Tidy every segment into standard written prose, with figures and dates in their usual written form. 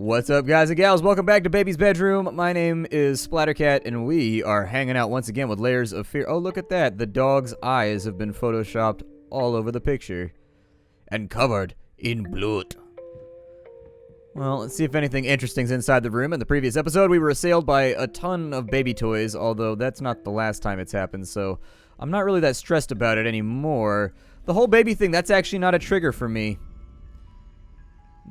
What's up, guys and gals? Welcome back to Baby's Bedroom. My name is Splattercat, and we are hanging out once again with Layers of Fear. Oh, look at that. The dog's eyes have been photoshopped all over the picture. And covered in blood. Well, let's see if anything interesting's inside the room. In the previous episode, we were assailed by a ton of baby toys, although that's not the last time it's happened, so I'm not really that stressed about it anymore. The whole baby thing, that's actually not a trigger for me.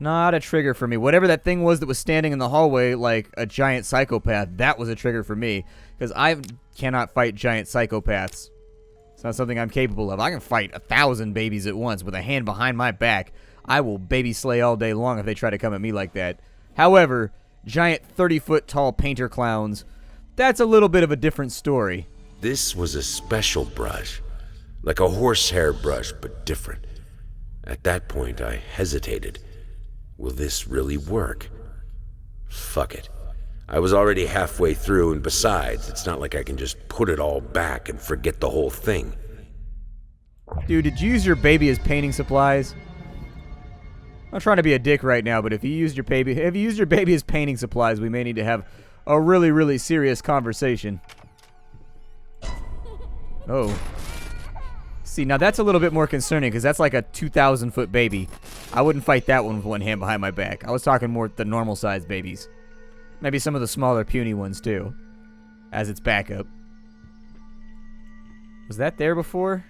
Not a trigger for me. Whatever that thing was that was standing in the hallway like a giant psychopath, that was a trigger for me. Because I cannot fight giant psychopaths. It's not something I'm capable of. I can fight 1,000 babies at once with a hand behind my back. I will baby slay all day long if they try to come at me like that. However, giant 30-foot tall painter clowns, that's a little bit of a different story. This was a special brush. Like a horsehair brush, but different. At that point, I hesitated. Will this really work? Fuck it. I was already halfway through, and besides, it's not like I can just put it all back and forget the whole thing. Dude, did you use your baby as painting supplies? I'm not trying to be a dick right now, but if you used your baby as painting supplies, we may need to have a really, really serious conversation. Oh. See, now that's a little bit more concerning, because that's like a 2,000-foot baby. I wouldn't fight that one with one hand behind my back. I was talking more the normal-sized babies. Maybe some of the smaller, puny ones, too. As its backup. Was that there before?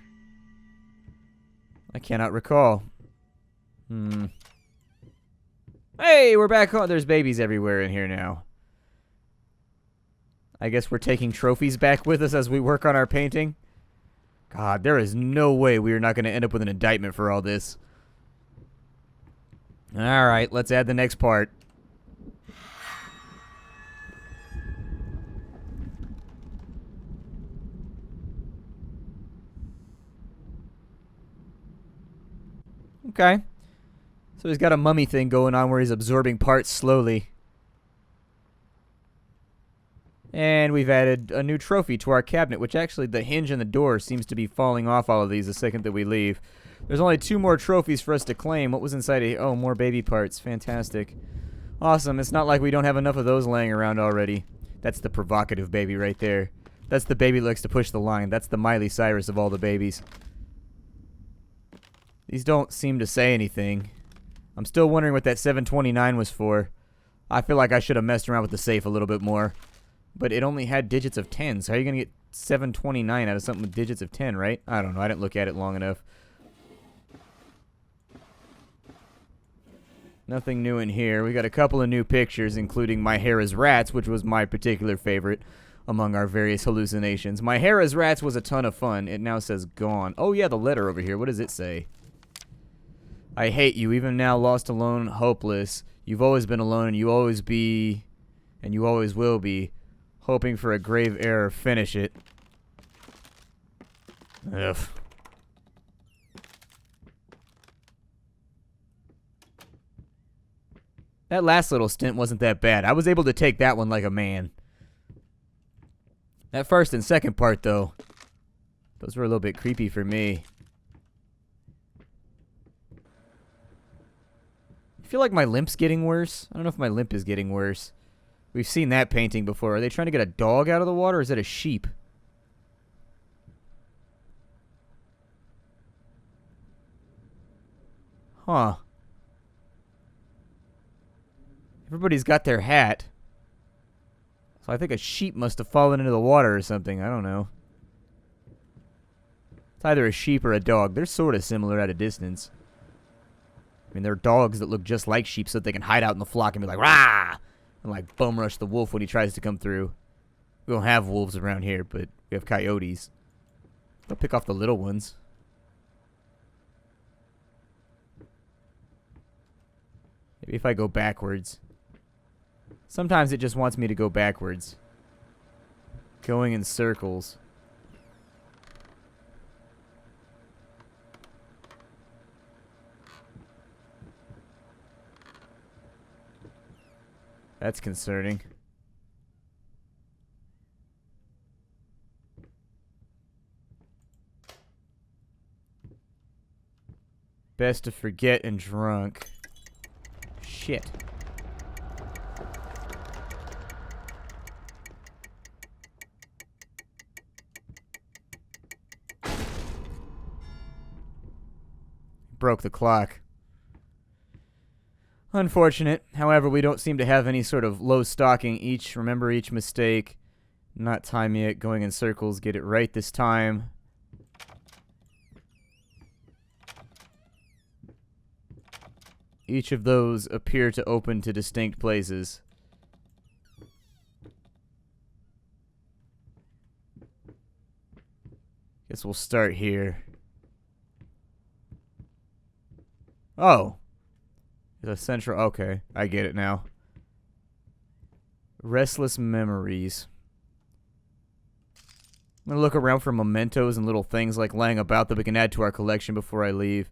I cannot recall. Hey, we're back on. There's babies everywhere in here now. I guess we're taking trophies back with us as we work on our painting. God, there is no way we are not going to end up with an indictment for all this. Alright, let's add the next part. Okay. So he's got a mummy thing going on where he's absorbing parts slowly. And we've added a new trophy to our cabinet, which actually the hinge and the door seems to be falling off all of these the second that we leave. There's only 2 more trophies for us to claim. What was inside of here? Oh, more baby parts. Fantastic. Awesome. It's not like we don't have enough of those laying around already. That's the provocative baby right there. That's the baby that likes to push the line. That's the Miley Cyrus of all the babies. These don't seem to say anything. I'm still wondering what that 729 was for. I feel like I should have messed around with the safe a little bit more. But it only had digits of 10, so how are you going to get 729 out of something with digits of 10, right? I don't know. I didn't look at it long enough. Nothing new in here. We got a couple of new pictures, including My Hair is Rats, which was my particular favorite among our various hallucinations. My Hair is Rats was a ton of fun. It now says gone. Oh, yeah, the letter over here. What does it say? I hate you, even now lost, alone, hopeless. You've always been alone, and you always be, and you always will be. Hoping for a grave error. Finish it. Ugh. That last little stint wasn't that bad. I was able to take that one like a man. That first and second part, though, those were a little bit creepy for me. I feel like my limp's getting worse. I don't know if my limp is getting worse. We've seen that painting before. Are they trying to get a dog out of the water, or is it a sheep? Huh. Everybody's got their hat. So I think a sheep must have fallen into the water or something. I don't know. It's either a sheep or a dog. They're sort of similar at a distance. I mean, they're dogs that look just like sheep so that they can hide out in the flock and be like, rah! And like bum rush the wolf when he tries to come through. We don't have wolves around here, but we have coyotes. They'll pick off the little ones. Maybe if I go backwards. Sometimes it just wants me to go backwards. Going in circles. That's concerning. Best to forget and drunk. Shit. broke the clock. Unfortunate. However, we don't seem to have any sort of low stocking. Remember each mistake. Not time it. Going in circles. Get it right this time. Each of those appear to open to distinct places. Guess we'll start here. Oh. The central... Okay, I get it now. Restless memories. I'm gonna look around for mementos and little things like laying about that we can add to our collection before I leave.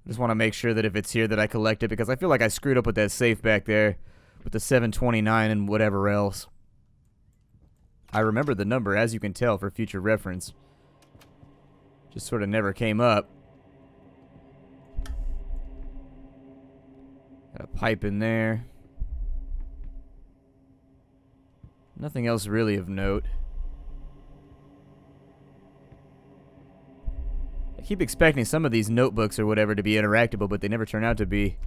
Just want to make sure that if it's here that I collect it, because I feel like I screwed up with that safe back there with the 729 and whatever else. I remember the number, as you can tell, for future reference. Just sort of never came up. Got a pipe in there. Nothing else really of note. I keep expecting some of these notebooks or whatever to be interactable, but they never turn out to be.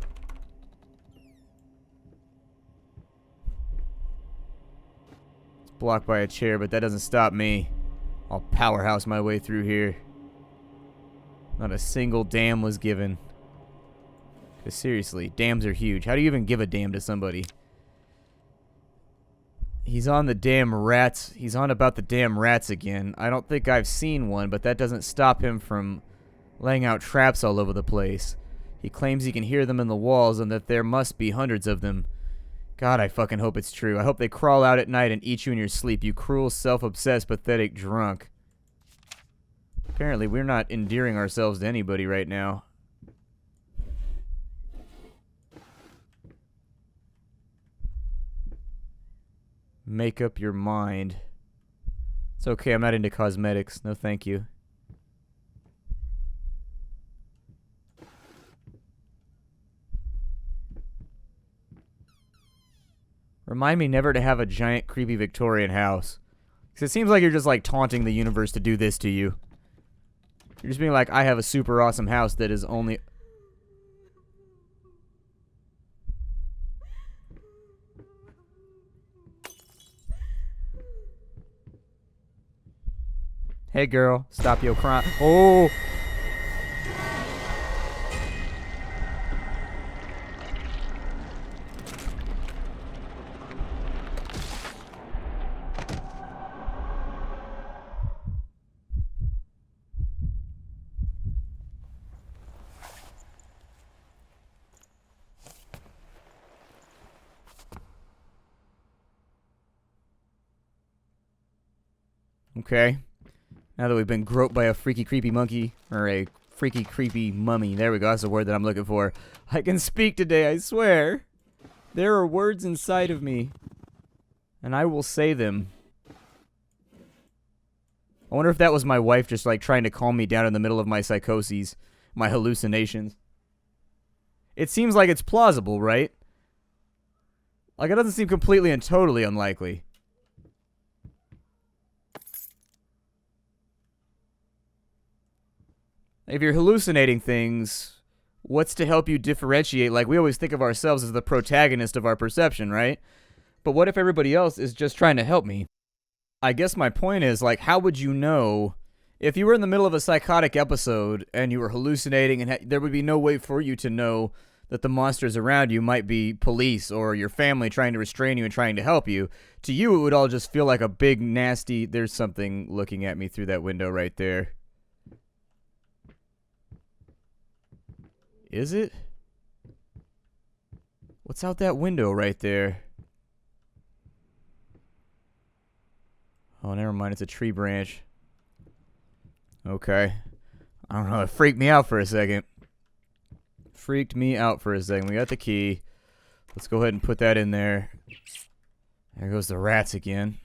It's blocked by a chair, but that doesn't stop me. I'll powerhouse my way through here. Not a single damn was given. 'Cause seriously, dams are huge. How do you even give a damn to somebody? He's on the damn rats. He's on about the damn rats again. I don't think I've seen one, but that doesn't stop him from laying out traps all over the place. He claims he can hear them in the walls and that there must be hundreds of them. God, I fucking hope it's true. I hope they crawl out at night and eat you in your sleep, you cruel, self-obsessed, pathetic drunk. Apparently, we're not endearing ourselves to anybody right now. Make up your mind. It's okay, I'm not into cosmetics. No, thank you. Remind me never to have a giant, creepy Victorian house. Because it seems like you're just, like, taunting the universe to do this to you. You're just being like, I have a super awesome house that is only... Hey, girl, stop your crying. Oh! Okay. Now that we've been groped by a freaky, creepy monkey, or a freaky, creepy mummy. There we go. That's the word that I'm looking for. I can speak today, I swear. There are words inside of me, and I will say them. I wonder if that was my wife just, like, trying to calm me down in the middle of my psychoses, my hallucinations. It seems like it's plausible, right? Like, it doesn't seem completely and totally unlikely. If you're hallucinating things, what's to help you differentiate? Like, we always think of ourselves as the protagonist of our perception, right? But what if everybody else is just trying to help me? I guess my point is, like, how would you know if you were in the middle of a psychotic episode and you were hallucinating and there would be no way for you to know that the monsters around you might be police or your family trying to restrain you and trying to help you? To you, it would all just feel like a big, nasty... There's something looking at me through that window right there. Is it? What's out that window right there? Oh, never mind. It's a tree branch. Okay. I don't know. It freaked me out for a second. Freaked me out for a second. We got the key. Let's go ahead and put that in there. There goes the rats again.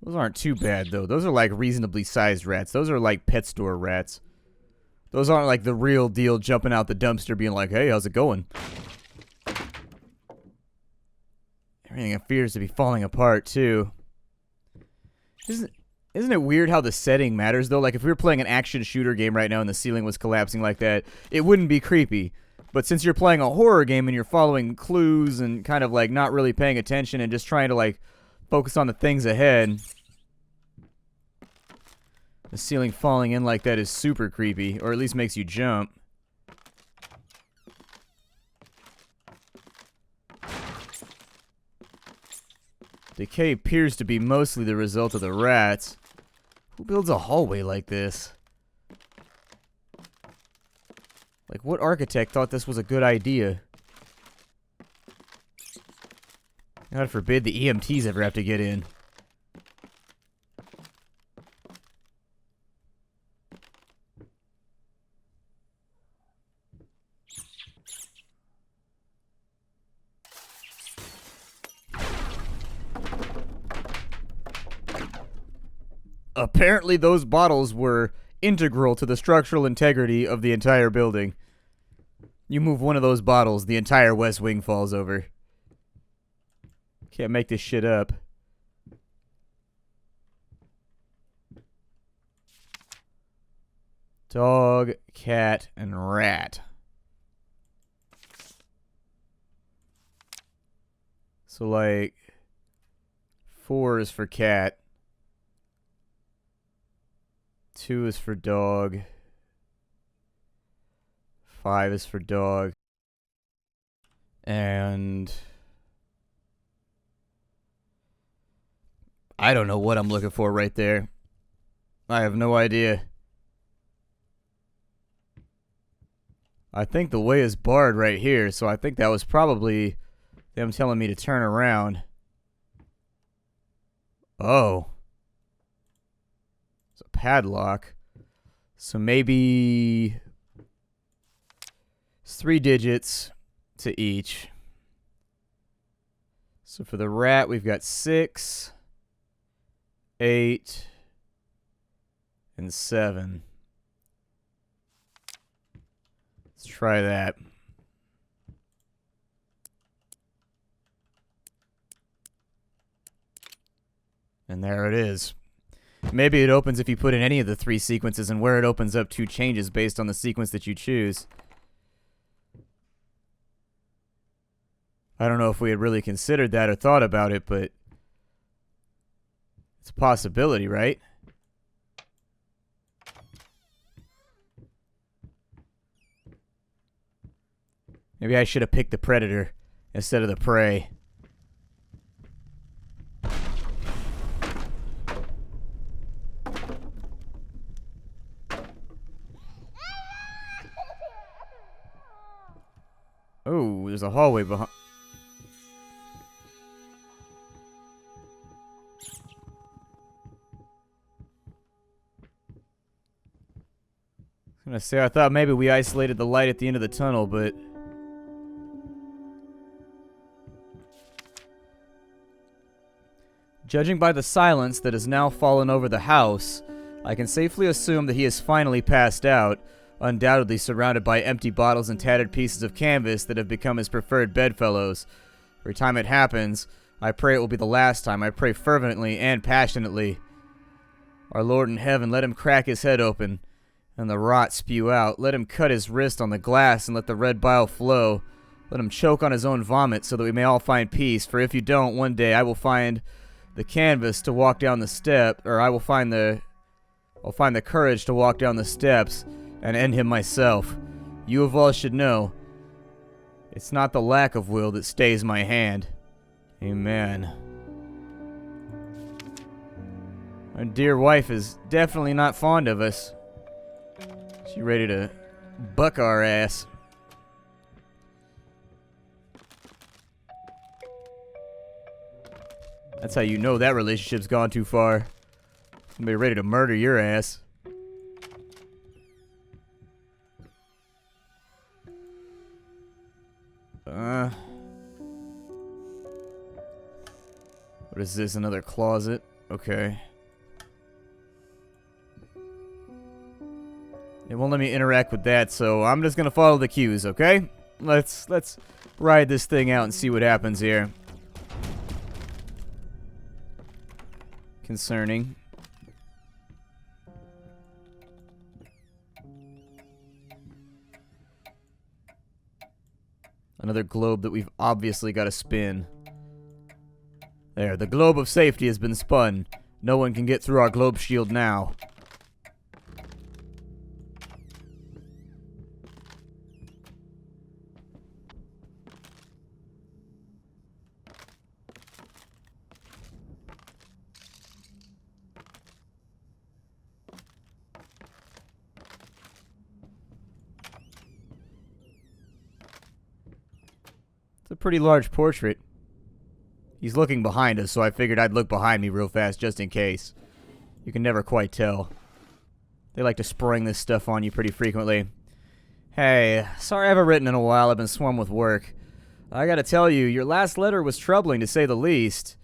Those aren't too bad, though. Those are, like, reasonably sized rats. Those are, like, pet store rats. Those aren't, like, the real deal jumping out the dumpster being like, hey, how's it going? Everything appears to be falling apart, too. Isn't it weird how the setting matters, though? Like, if we were playing an action shooter game right now and the ceiling was collapsing like that, it wouldn't be creepy. But since you're playing a horror game and you're following clues and kind of, like, not really paying attention and just trying to, like, focus on the things ahead, the ceiling falling in like that is super creepy, or at least makes you jump. Decay appears to be mostly the result of the rats. Who builds a hallway like this? Like, what architect thought this was a good idea? God forbid the EMTs ever have to get in. Apparently those bottles were integral to the structural integrity of the entire building. You move one of those bottles, the entire West Wing falls over. Can't make this shit up. Dog, cat, and rat. So, like, 4 is for cat. 2 is for dog. 5 is for dog. And I don't know what I'm looking for right there. I have no idea. I think the way is barred right here, so I think that was probably them telling me to turn around. Oh. It's a padlock. So maybe it's 3 digits to each. So for the rat, we've got 6, 8, and 7. Let's try that. And there it is. Maybe it opens if you put in any of the 3 sequences, and where it opens up to changes based on the sequence that you choose. I don't know if we had really considered that or thought about it, but it's a possibility, right? Maybe I should have picked the predator instead of the prey. Oh, there's a hallway behind. I was gonna say, I thought maybe we isolated the light at the end of the tunnel, but judging by the silence that has now fallen over the house, I can safely assume that he has finally passed out, undoubtedly surrounded by empty bottles and tattered pieces of canvas that have become his preferred bedfellows. Every time it happens, I pray it will be the last time. I pray fervently and passionately. Our Lord in heaven, let him crack his head open and the rot spew out. Let him cut his wrist on the glass and let the red bile flow. Let him choke on his own vomit so that we may all find peace. For if you don't, one day I will find the canvas to walk down the step, or I'll find the courage to walk down the steps and end him myself. You of all should know, it's not the lack of will that stays my hand. Amen. Our dear wife is definitely not fond of us. She ready to buck our ass. That's how you know that relationship's gone too far. Somebody ready to murder your ass. What is this? Another closet? Okay. It won't let me interact with that, so I'm just gonna follow the cues, okay? Let's ride this thing out and see what happens here. Concerning. Another globe that we've obviously got to spin. There, the globe of safety has been spun. No one can get through our globe shield now. It's a pretty large portrait. He's looking behind us, so I figured I'd look behind me real fast just in case. You can never quite tell. They like to spring this stuff on you pretty frequently. Hey, sorry I haven't written in a while. I've been swamped with work. I gotta tell you, your last letter was troubling to say the least.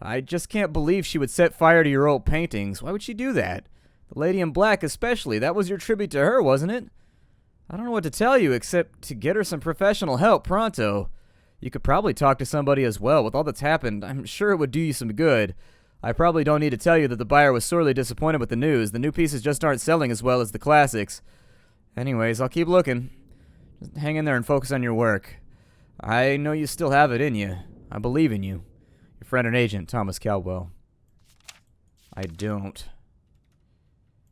I just can't believe she would set fire to your old paintings. Why would she do that? The lady in black especially. That was your tribute to her, wasn't it? I don't know what to tell you except to get her some professional help pronto. You could probably talk to somebody as well. With all that's happened, I'm sure it would do you some good. I probably don't need to tell you that the buyer was sorely disappointed with the news. The new pieces just aren't selling as well as the classics. Anyways, I'll keep looking. Just hang in there and focus on your work. I know you still have it in you. I believe in you. Your friend and agent, Thomas Caldwell. I don't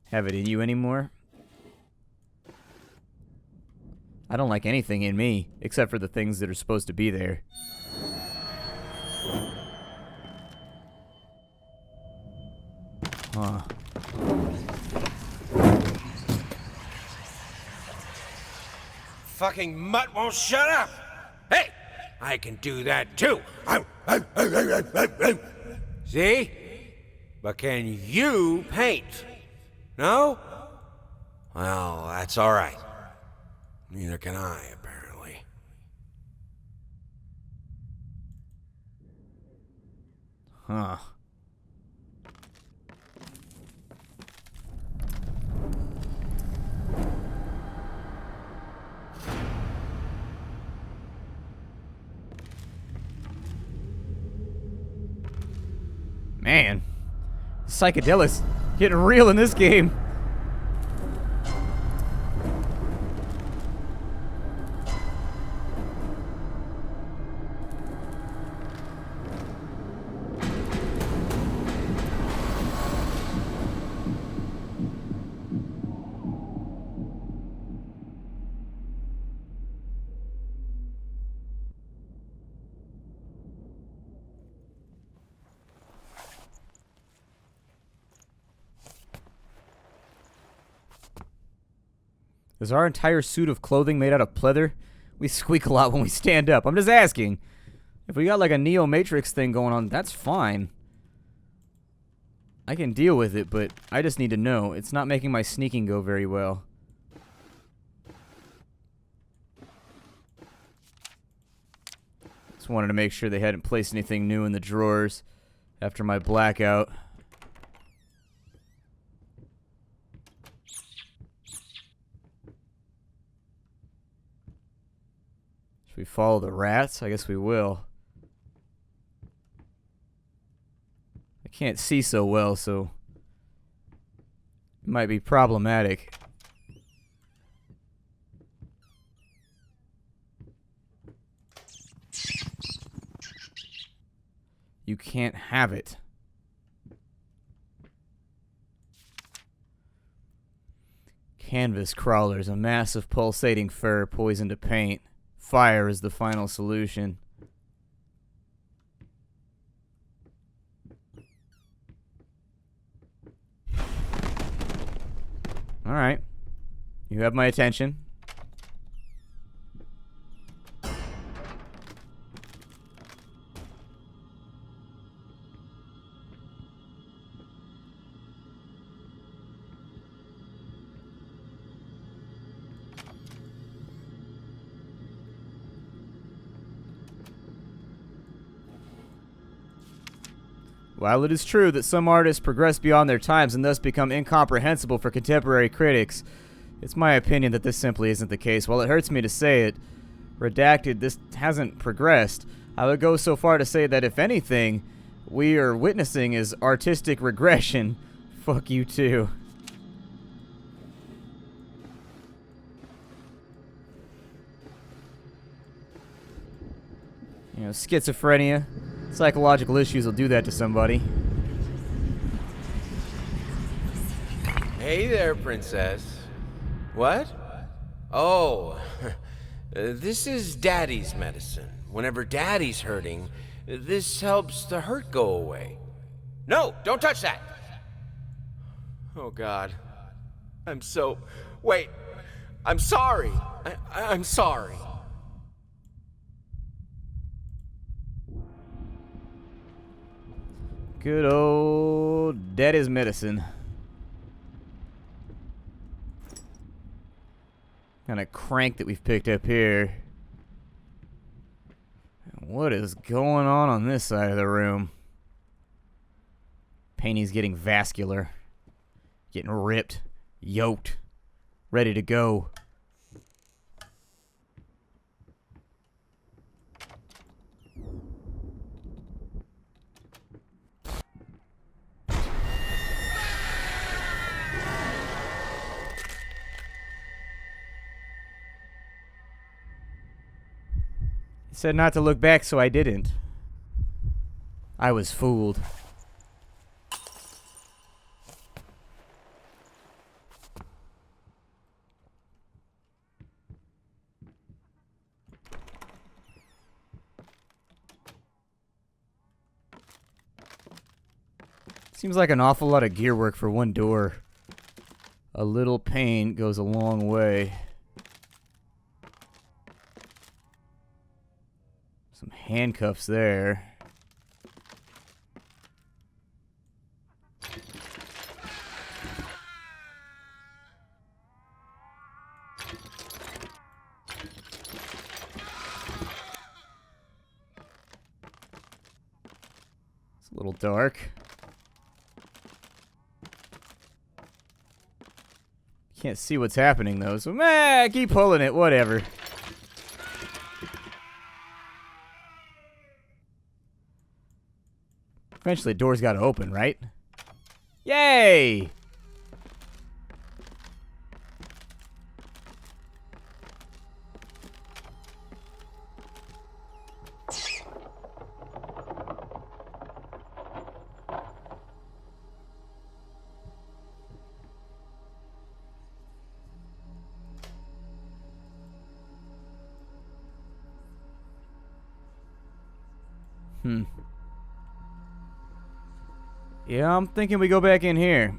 have it in you anymore. I don't like anything in me, except for the things that are supposed to be there. Huh. Fucking mutt won't shut up! Hey! I can do that too! See? But can you paint? No? Well, that's alright. Neither can I, apparently. Huh. Man, psychedelics getting real in this game. Is our entire suit of clothing made out of pleather? We squeak a lot when we stand up. I'm just asking. If we got like a Neo Matrix thing going on, that's fine. I can deal with it, but I just need to know. It's not making my sneaking go very well. Just wanted to make sure they hadn't placed anything new in the drawers after my blackout. We follow the rats? I guess we will. I can't see so well, so it might be problematic. You can't have it. Canvas crawlers, a mass of pulsating fur poisoned to paint. Fire is the final solution. Alright. You have my attention. While it is true that some artists progress beyond their times and thus become incomprehensible for contemporary critics, it's my opinion that this simply isn't the case. While it hurts me to say it, redacted, this hasn't progressed. I would go so far to say that if anything, we are witnessing is artistic regression. Fuck you too. You know, schizophrenia, psychological issues will do that to somebody. Hey there, princess. What? Oh, this is Daddy's medicine. Whenever Daddy's hurting, this helps the hurt go away. No, don't touch that! Oh, God. Wait. I'm sorry. I'm sorry. Good old Daddy's medicine. Kind of crank that we've picked up here. What is going on this side of the room? Painting's getting vascular. Getting ripped. Yoked. Ready to go. Said not to look back, so I didn't. I was fooled. Seems like an awful lot of gear work for one door. A little pain goes a long way. Some handcuffs there. It's a little dark. Can't see what's happening though, so meh, keep pulling it, whatever. Eventually, the door's got to open, right? Yay! Yeah, I'm thinking we go back in here.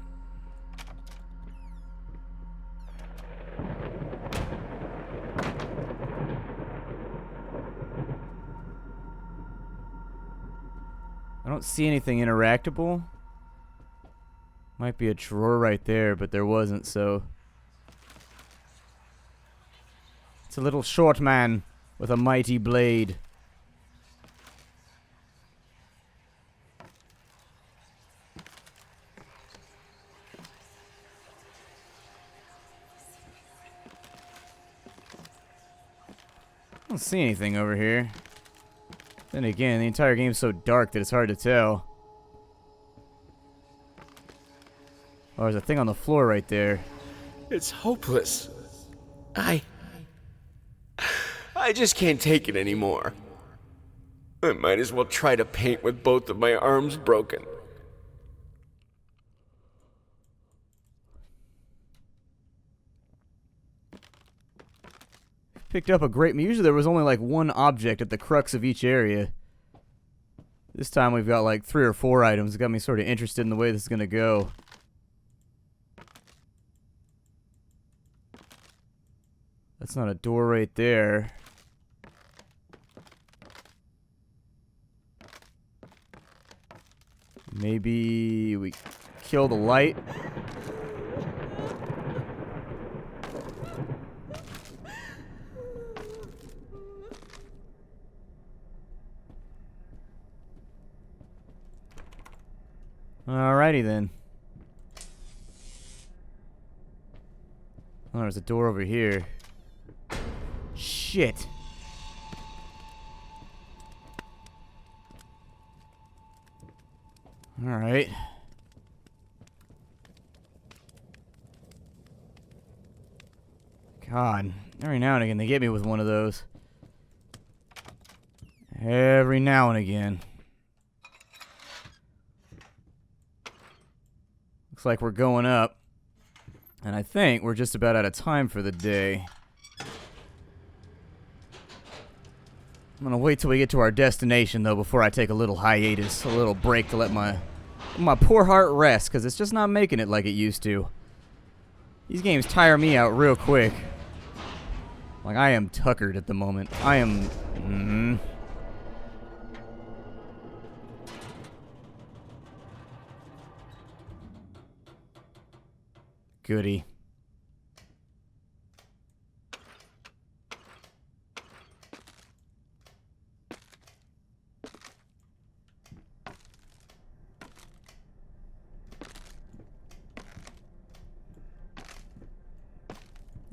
I don't see anything interactable. Might be a drawer right there, but there wasn't, so. It's a little short man with a mighty blade. I don't see anything over here. Then again, the entire game's so dark that it's hard to tell. Oh, there's a thing on the floor right there. It's hopeless. I just can't take it anymore. I might as well try to paint with both of my arms broken. Picked up a great. Usually there was only like one object at the crux of each area. This time we've got like 3 or 4 items. It got me sort of interested in the way this is gonna go. That's not a door right there. Maybe we kill the light. Alrighty then. Oh, there's a door over here. Shit. Alright. God. Every now and again they get me with one of those. Every now and again. Looks like we're going up. And I think we're just about out of time for the day. I'm gonna wait till we get to our destination, though, before I take a little hiatus, a little break to let my poor heart rest, because it's just not making it like it used to. These games tire me out real quick. Like, I am tuckered at the moment. I am... Goody.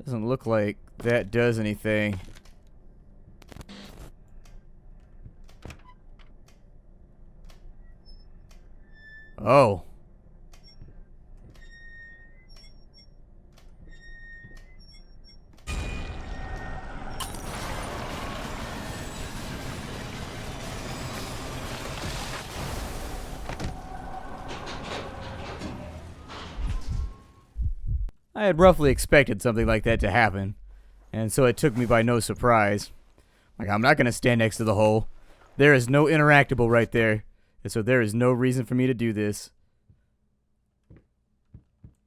Doesn't look like that does anything. Oh. I had roughly expected something like that to happen, and so it took me by no surprise. Like, I'm not going to stand next to the hole. There is no interactable right there, and so there is no reason for me to do this.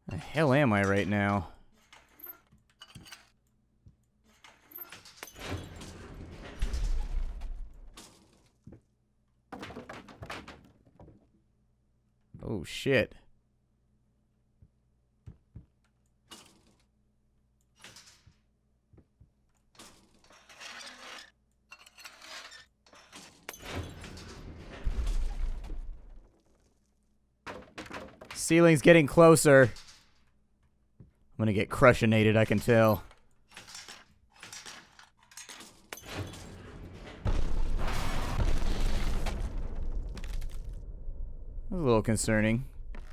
The hell am I right now? Oh, shit. Ceiling's getting closer. I'm gonna get crushinated, I can tell. That's a little concerning.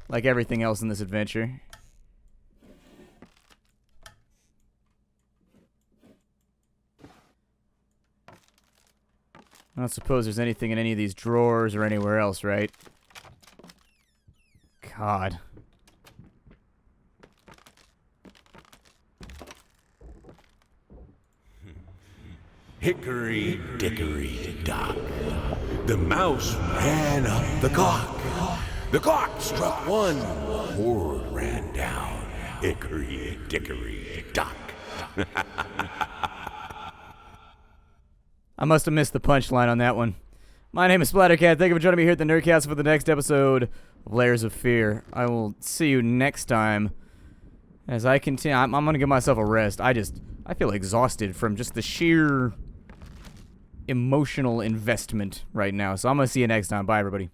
Like everything else in this adventure. I don't suppose there's anything in any of these drawers or anywhere else, right? God. Hickory dickory dock. The mouse ran up the clock. The clock struck one. Horde ran down. Hickory dickory dock. I must have missed the punchline on that one. My name is Splattercat. Thank you for joining me here at the Nerdcast for the next episode of Layers of Fear. I will see you next time as I continue. I'm going to give myself a rest. I feel exhausted from just the sheer emotional investment right now. So I'm going to see you next time. Bye, everybody.